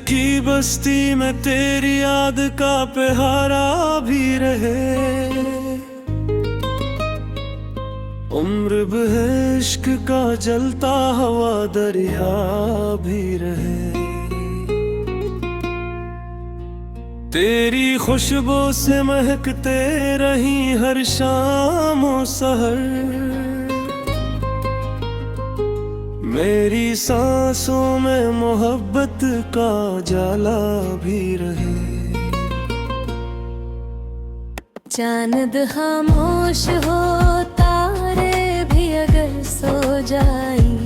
की बस्ती में तेरी याद का पहारा भी रहे। उम्र भर इश्क का जलता हवा दरिया भी रहे। तेरी खुशबू से महकते रही हर शाम और सहर। मेरी सांसों में मोहब्बत का जाला भी रहे। चांद खामोश हो, तारे भी अगर सो जाई,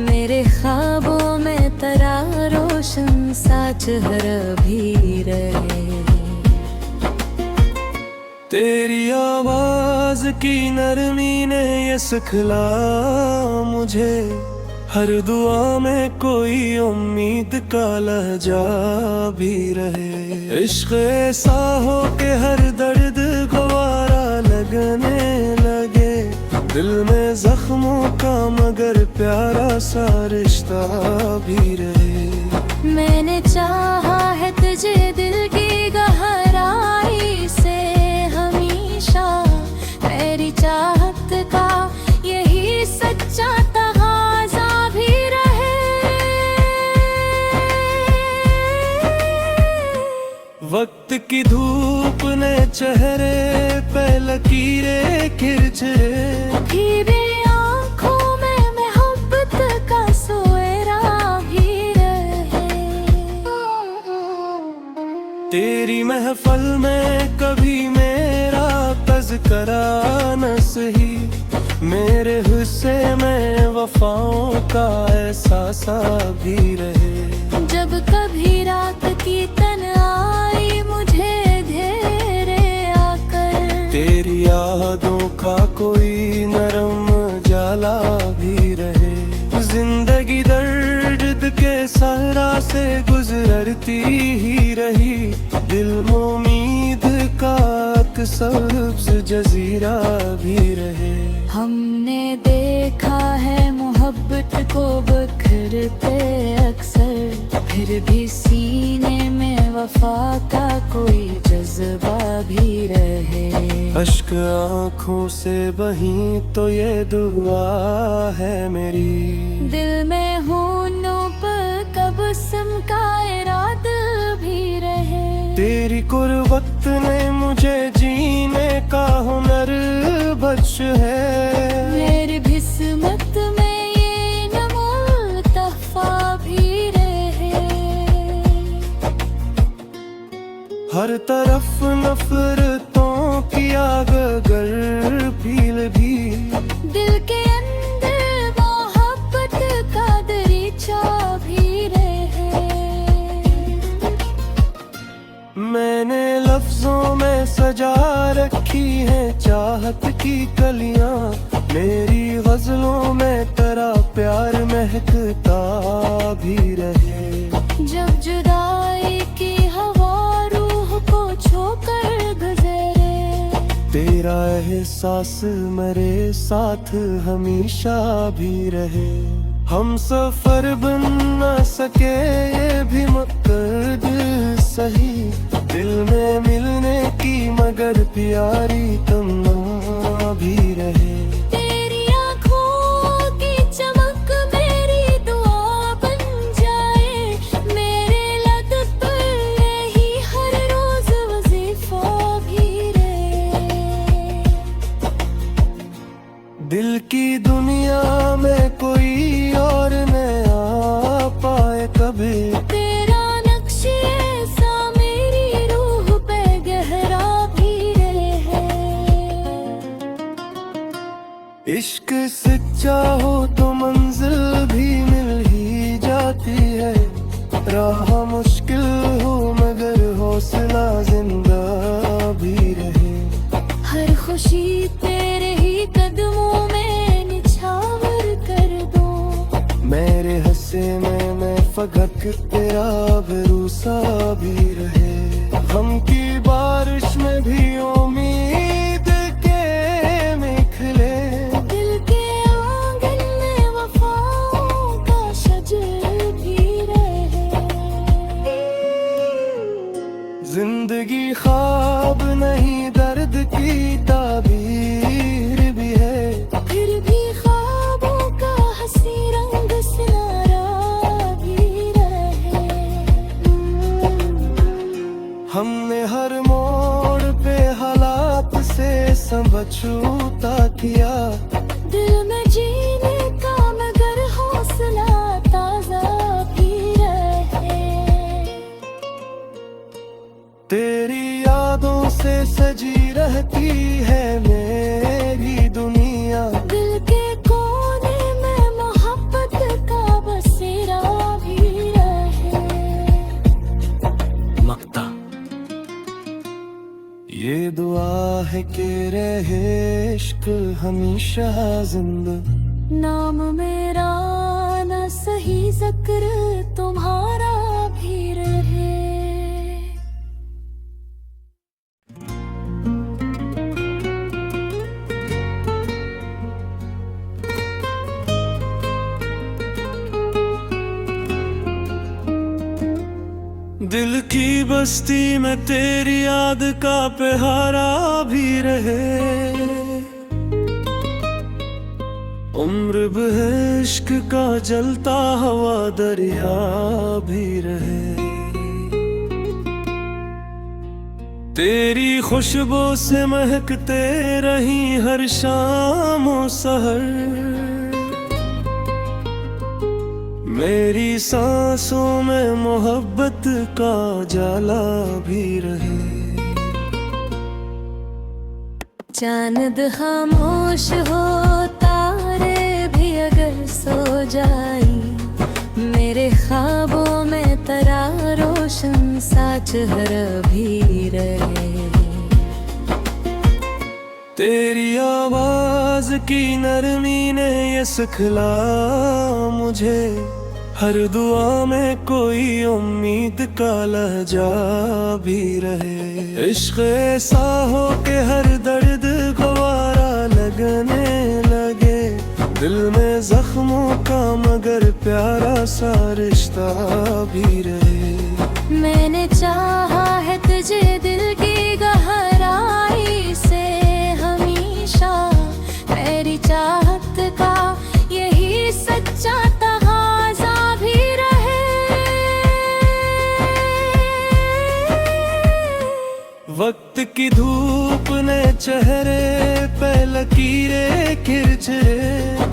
मेरे ख्वाबों में तेरा रोशन सा चेहरा भी रहे। तेरी आवाज की नरमी ने ये सिखला मुझे, हर दुआ में कोई उम्मीद का लहजा भी रहे। इश्क ऐसा हो के हर दर्द गवारा लगने लगे, दिल में जख्मों का मगर प्यारा सा रिश्ता भी रहे। मैंने चाहा है तुझे दिल की गहराई से हमेशा, मेरी चाहत का यही सच्चा तकाज़ा भी रहे। वक्त की धूप ने चेहरे पे लकीरें खिंचे, अभी भी आँखों में मोहब्बत का सोएरा भी रहे। तेरी महफल में कभी मेरा तज़किरा न सही, मेरे हिस्से में वफाओं का एहसास भी रहे। जब कभी रात की तन्हाई मुझे घेरे आकर, तेरी यादों का कोई नरम जाला भी रहे। जिंदगी दर्द के सहरा से गुजरती ही रही, दिल में उम्मीद का सब्ज़ जजीरा भी रहे। हमने देखा है मोहब्बत को बिखरते अक्सर, फिर भी सीने में वफा का कोई जज्बा भी रहे। अश्क आँखों से बही तो ये दुआ है मेरी, दिल में होनों पर कब सम का इरादा भी रहे। तेरी कुर्बत ने मुझे जीने का हुनर बख्श है। मेरी किस्मत में ये नमूल तहफा भी रहे। हर तरफ नफरतों की आग अगर फील भी, दिल के अंदर मोहब्बत का दरीचा भी रहे। मैंने लफ्जों में सजा रखी है चाहत की कलियां, मेरी गजलों में तेरा प्यार महकता भी रहे। जब जुदाई की हवा रूह को छोकर गुजरे, तेरा एहसास मेरे साथ हमेशा भी रहे। हम सफर बन न सके ये भी मकसद सही, दिल में मिलने की मगर प्यारी तमन्ना भी रहे। तेरी आँखों की चमक मेरी दुआ बन जाए, मेरे लब पर यही हर रोज वजीफा भी रहे। दिल की दुनिया में कोई और न आ पाए कभी, तेरा नक्शे ऐसा मेरी रूह पे गहरा भी रहे। इश्क सच्चा हो तो मंजिल भी मिल ही जाती है। राह मुश्किल हो मगर हौसला जिंदा भी रहे। हर खुशी तेरे ही कदमों में निछावर कर दो, मेरे हंसे में मैं फगक तेरा भरोसा भी रहे। गम की बारिश में भी उम्मीद के निकले, दिल के आंगन में वफाओं का शजर भी रहे। जिंदगी ख्वाब नहीं दर्द की ताबीर भी है, फिर भी ख्वाबों का हंसी रंग सिनारा भी रहे। हमने हर मोड़ पे हालात से समझौता किया, दिल में जीने का मगर हौसला ताजा भी रहे। तेरी यादों से सजी रहती है मेरी दुनिया, दिल के कोने में मोहब्बत का बसेरा भी रहे। मक्ता ये दुआ है कि रहे इश्क हमेशा जिंदा, नाम मेरा न सही जिक्र तुम्हारा भी रहे। दिल की बस्ती में तेरी याद का पहरा भी रहे, उम्र भर इश्क का जलता हवा दरिया भी रहे। तेरी खुशबू से महकते रही हर शाम और सहर, मेरी सांसों में मोहब्बत का जाला भी रहे। चांद खामोश हो तारे भी अगर सो जाई, मेरे ख्वाबों में तेरा रोशन सा चेहरा भी रहे। तेरी आवाज की नरमी ने ये सिखला मुझे, हर दुआ में कोई उम्मीद का लहजा भी रहे। इश्क ऐसा हो के हर दर्द गवारा लगने लगे, दिल में जख्मों का मगर प्यारा सा रिश्ता भी रहे। मैंने चाहा है तुझे दिल की गहराई से हमेशा, मेरी चाहत का यही सच्चा तकाज़ा भी रहे। वक्त की धूप ने चेहरे पे लकीरें खिंचे,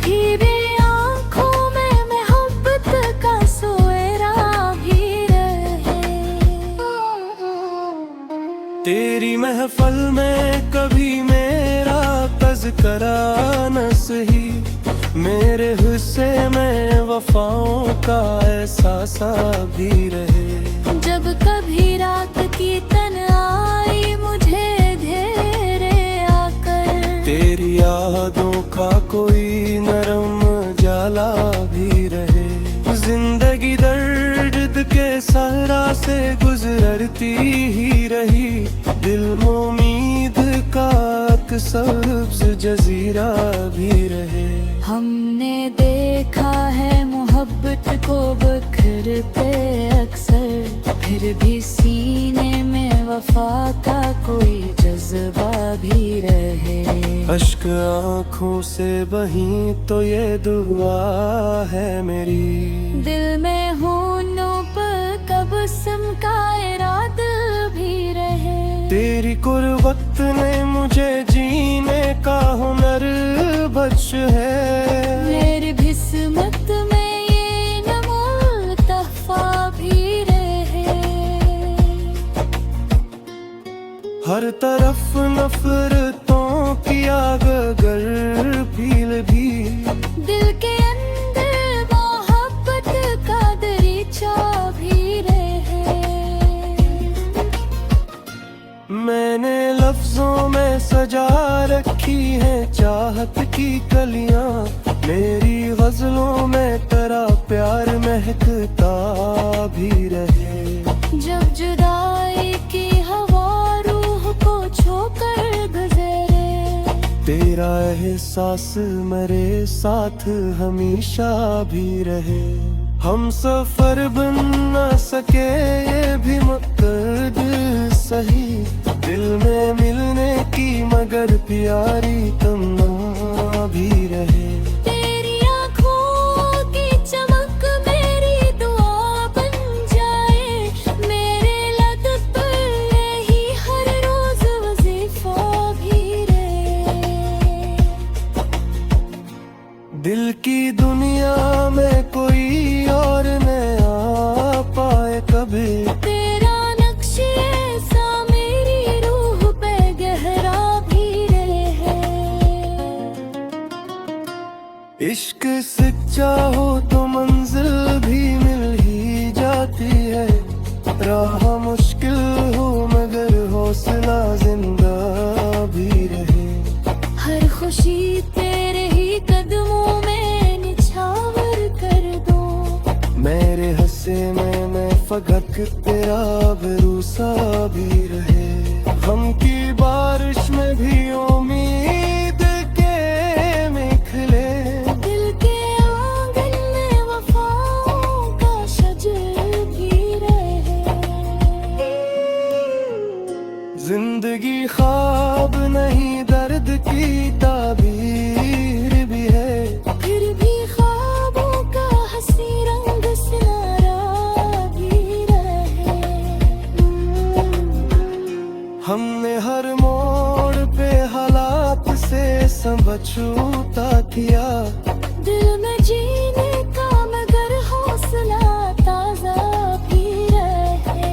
फिरे आँखों में मोहब्बत का सोएरा भी रहे। तेरी महफल में कभी मेरा तज़किरा न सही, मेरे हिस्से में वफाओं का एहसास भी रहे। जब कभी रात की तन्हाई मुझे घेरे आकर, तेरी यादों का कोई नरम जाला भी रहे। जिंदगी दर्द के सहरा से गुजरती ही रही, दिल में उम्मीद का एक सब्ज़ जजीरा भी रहे। हमने देखा है मोहब्बत को बिखरते अक्सर, फिर भी सीने में वफा का कोई जज्बा भी रहे। अश्क आँखों से बही तो ये दुआ है मेरी, दिल में हूनों पर कब सम का इरादा भी रहे। तेरी कुर्बत ने मुझे जीने का हुनर बख्श है, मेरी किस्मत में ये नमूल तहफा भी रहे। हर तरफ नफरतों की आग अगर फील भी, दिल के अंदर मोहब्बत का दरीचा भी रहे। मैंने लफ्जों में सजा रखी है चाहत की कलियां, मेरी गजलों में तेरा प्यार महकता भी रहे। जब जुदाई की हवा रूह को छोकर गुजरे, तेरा एहसास मेरे साथ हमेशा भी रहे। हम सफर बन न सके ये भी मुक़द्दर रही, दिल में मिलने की मगर प्यारी तमन्ना भी रहे। तेरी आँखों की चमक मेरी दुआ बन जाए, मेरे लद पर यही हर रोज वजीफा भी रहे। दिल की दुनिया में कोई और न आ पाए कभी, तेरा नक्शे सा मेरी रूह पे गहरा भी रहे। इश्क सच्चा हो तो मंजिल भी मिल ही जाती है, राह मुश्किल हो मगर हौसला जिंदा भी रहे। हर खुशी तेरे ही कदमों में निछावर कर दो, मेरे हंसे में फगक तेरा भरोसा भी रहे। हम की बारिश में भी उम्मीद के निकले, दिल के आंगन में वफाओं का शजर भी रहे। जिंदगी ख्वाब नहीं दर्द की ताबीर भी है, फिर भी ख्वाबों का हंसी रंग सिनारा भी रहे। हमने हर मोड़ पे हालात से समझौता किया, दिल में जीने का मगर हौसला ताजा भी रहे।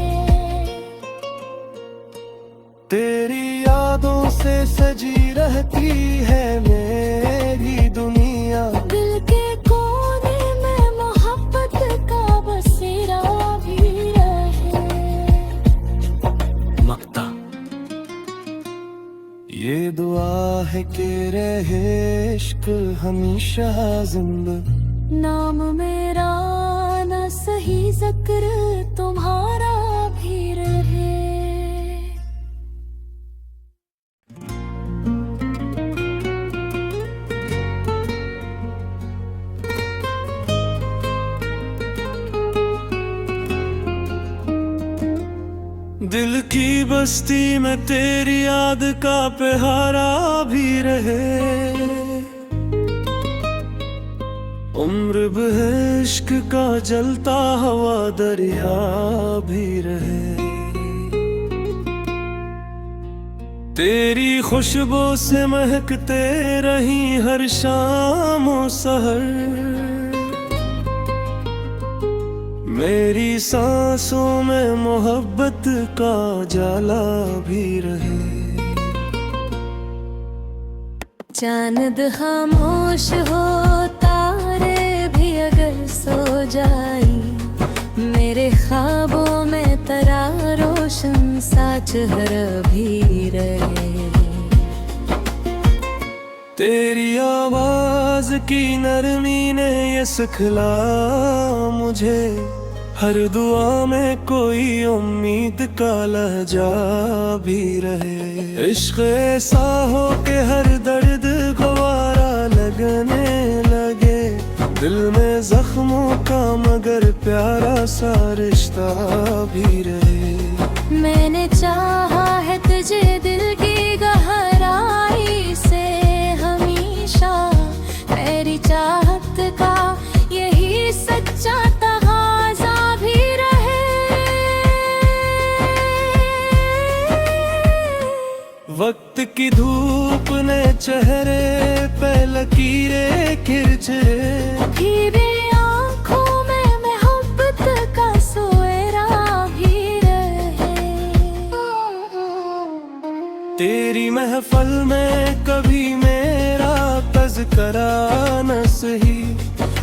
तेरी यादों से सजी रहती है मेरी दुनिया, दिल के कोने में मोहब्बत का बसेरा भी रहे। मक्ता ये दुआ है कि रहे इश्क हमेशा जिंदा, नाम मेरा न सही जिक्र तुम्हारा भी रहे। दिल की बस्ती में तेरी याद का पहरा भी रहे। उम्र भर इश्क का जलता हवा दरिया भी रहे। तेरी खुशबू से महकते रही हर शाम और सहर, मेरी सांसों में मोहब्बत का जाला भी रहे। चांद खामोश हो तारे भी अगर सो जाई, मेरे ख्वाबों में तेरा रोशन सा चेहरा भी रहे। तेरी आवाज की नरमी ने ये सिखला मुझे, हर दुआ में कोई उम्मीद का लहजा भी रहे। इश्क ऐसा हो के हर दर्द गवारा लगने लगे, दिल में जख्मों का मगर प्यारा सा रिश्ता भी रहे। मैंने चाहा है तुझे दिल की गहराई से हमेशा, मेरी चाहत का यही सच्चा तगाजा भी रहे। वक्त की धूप ने चेहरे पे लकीरें खिंचे, फिर आँखों में मोहब्बत का सोएरा भी रहे। तेरी महफल में कभी मेरा तज़किरा न सही,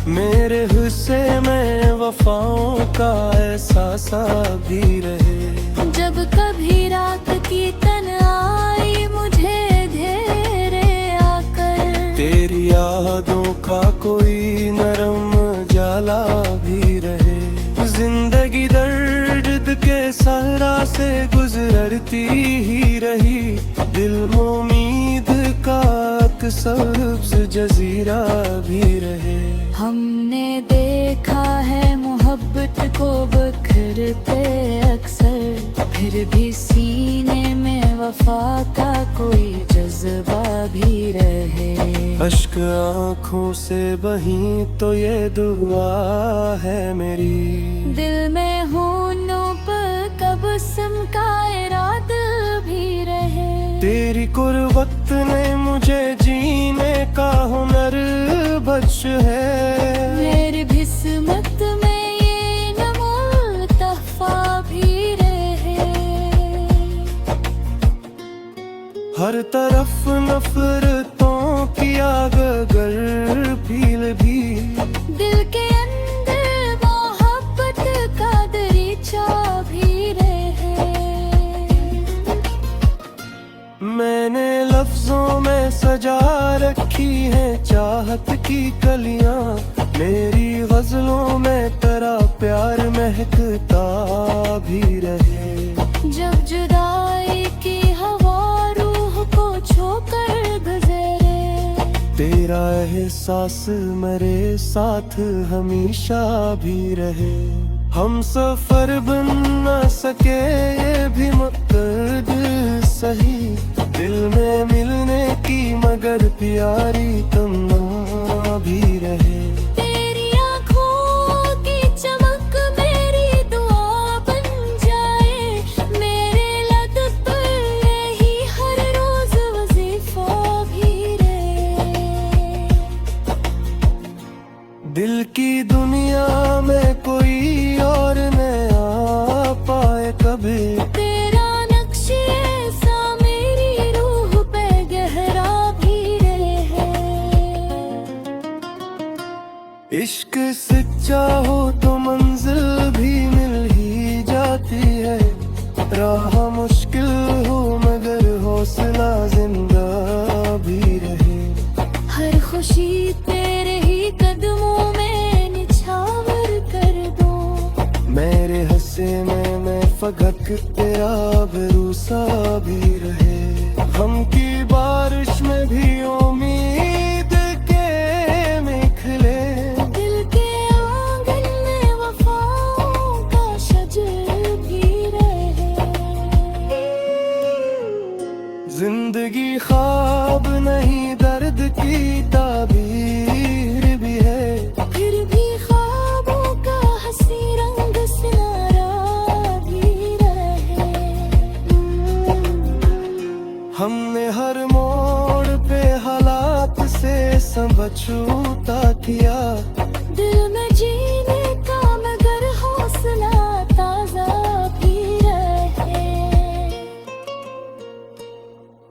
मेरे हिस्से में वफाओं का एहसास भी रहे। जब कभी रात की तन्हाई मुझे घेरे आकर, तेरी यादों का कोई नरम जाला भी रहे। जिंदगी दर्द के सहरा से गुजरती ही रही, दिल में उम्मीद का एक सब्ज जजीरा भी रहे। हमने देखा है मोहब्बत को बखरते अक्सर, फिर भी सीने में वफा का कोई जज्बा भी रहे। अश्क आँखों से बही तो ये दुआ है मेरी, दिल में होनों पर कब सम का इरादा भी रहे। तेरी कुर्बत ने मुझे जीने का हुनर बख्श है। मेरी किस्मत में ये नमूल तहफा भी रहे। हर तरफ नफरतों की आग अगर फील भी, दिल के अंदर मोहब्बत का दरीचा भी रहे। मैंने लफ्जों में सजा रखी है चाहत की कलियां, मेरी गजलों में तेरा प्यार महकता भी रहे। जब जुदाई की हवा रूह को छोकर गुजरे, तेरा एहसास मेरे साथ हमेशा भी रहे। हम सफर बन न सके ये भी मुक़द्दर सही, दिल में मिलने की मगर प्यारी तमन्ना भी रहे। तेरी आँखों की चमक मेरी दुआ बन जाए। मेरे लद पर यही हर रोज वजीफा भी रहे। दिल की दुनिया में कोई और न आ पाए कभी, तेरा नक्शे सा मेरी रूह पे गहरा भी रहे। इश्क सच्चा हो तो मंजिल भी मिल ही जाती है। राह मुश्किल हो मगर हौसला जिंदा भी रहे। हर खुशी तेरे ही कदमों में निछावर कर दो। मेरे हंसे में फगक तेरा भरोसा भी रहे। हम की बारिश में भी उम्मीद के निखले, दिल के आंगन में वफाओं का शजर भी रहे। जिंदगी ख्वाब नहीं दर्द की ताबीर भी है। फिर भी ख्वाबों का हंसी रंग सिनारा भी रहे। हमने हर मोड़ पे हालात से समझौता किया। दिल में जीने का मगर हौसला ताजा भी रहे।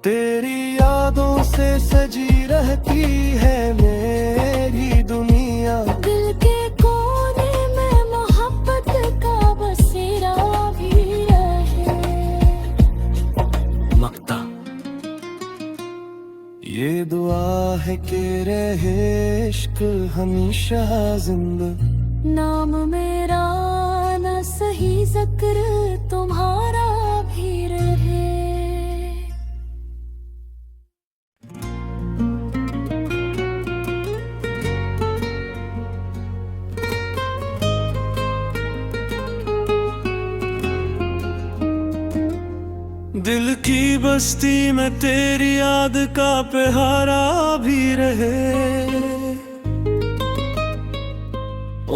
तेरी यादों से सजी रहती है मेरी दुनिया। दिल के कोने में मोहब्बत का बसेरा भी रहे। मक्ता ये दुआ है कि रहे इश्क हमेशा जिंदा। नाम मेरा न सही जिक्र तुम्हारा भी रहे। दिल की बस्ती में तेरी याद का पहारा भी रहे।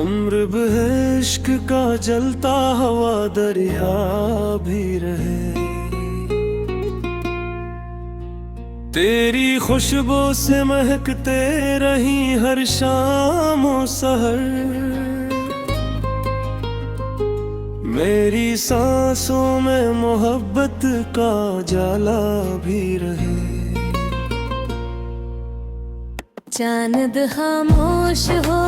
उम्र इश्क का जलता हवा दरिया भी रहे। तेरी खुशबू से महकते रही हर शाम और सहर। मेरी सांसों में मोहब्बत का जाला भी रहे। चांद खामोश हो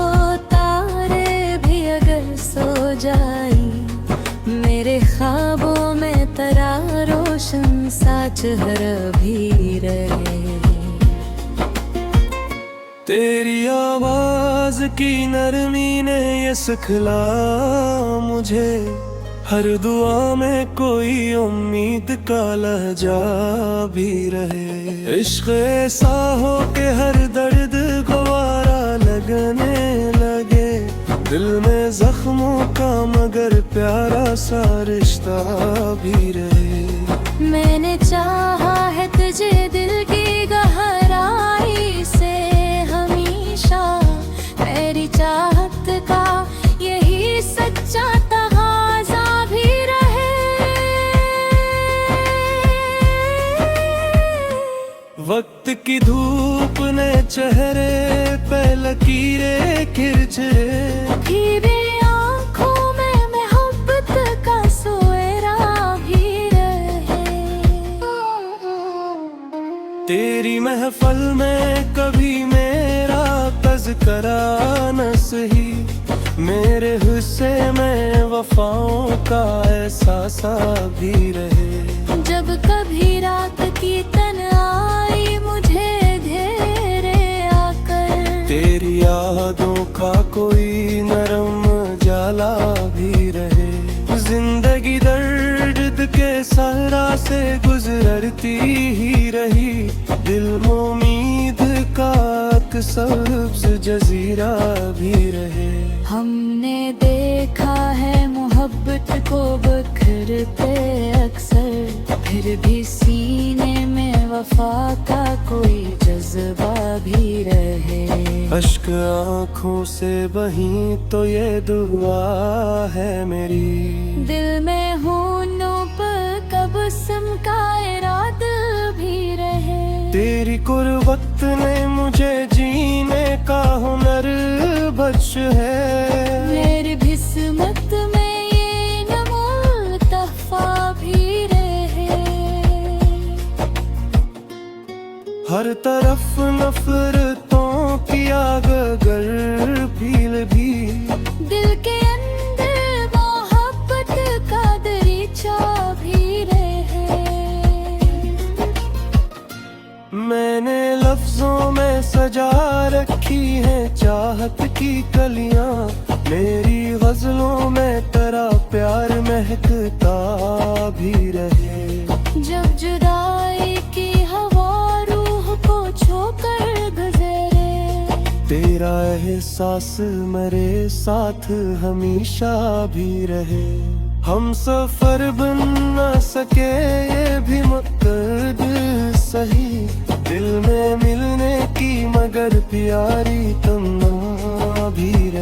तारे भी अगर सो जाई, मेरे ख्वाबों में तेरा रोशन सा चेहरा भी रहे। तेरी आवाज की नरमी ने ये सिखला मुझे, हर दुआ में कोई उम्मीद का लहजा भी रहे। इश्क ऐसा हो के हर दर्द गवारा लगने लगे, दिल में जख्मों का मगर प्यारा सा रिश्ता भी रहे। मैंने चाहा है तुझे दिल की गहराई से हमेशा, मेरी चाहत का यही सच्चा तकाज़ा भी रहे। वक्त की धूप ने चेहरे पे लकीरें खिंचे, धीरे आँखों में मोहब्बत का सोएरा भी रहे। तेरी महफल में कभी मेरा तज़किरा न सही, मेरे हिस्से में वफाओं का एहसास भी रहे। जब कभी रात की तन्हाई मुझे घेरे आकर, तेरी यादों का कोई नरम जाला भी रहे। जिंदगी दर्द के सहरा से गुजरती ही रही, दिल में उम्मीद का सब्ज़ जजीरा भी रहे। हमने देखा है मोहब्बत को बखरते अक्सर, फिर भी सीने में वफा का कोई जज्बा भी रहे। अश्क आँखों से बही तो ये दुआ है मेरी, दिल में होनों पर कबस्म का इरादा भी रहे। तेरी कुर्बत ने मुझे जीने का हुनर बख्श है, मेरी किस्मत में ये नमूल तहफा भी रहे। हर तरफ नफरतों की आग अगर फील भी, दिल के अंदर मोहब्बत का दरीचा भी रहे। मैंने लफ्जों में सजा रखी है चाहत की कलियां, मेरी गजलों में तेरा प्यार महकता भी रहे। जब जुदाई की हवा रूह को छोकर गुजरे, तेरा एहसास मेरे साथ हमेशा भी रहे। हम सफर बन न सके ये भी मुक़द्दर सही, दिल में मिलने की मगर प्यारी तमन्ना भी रहे।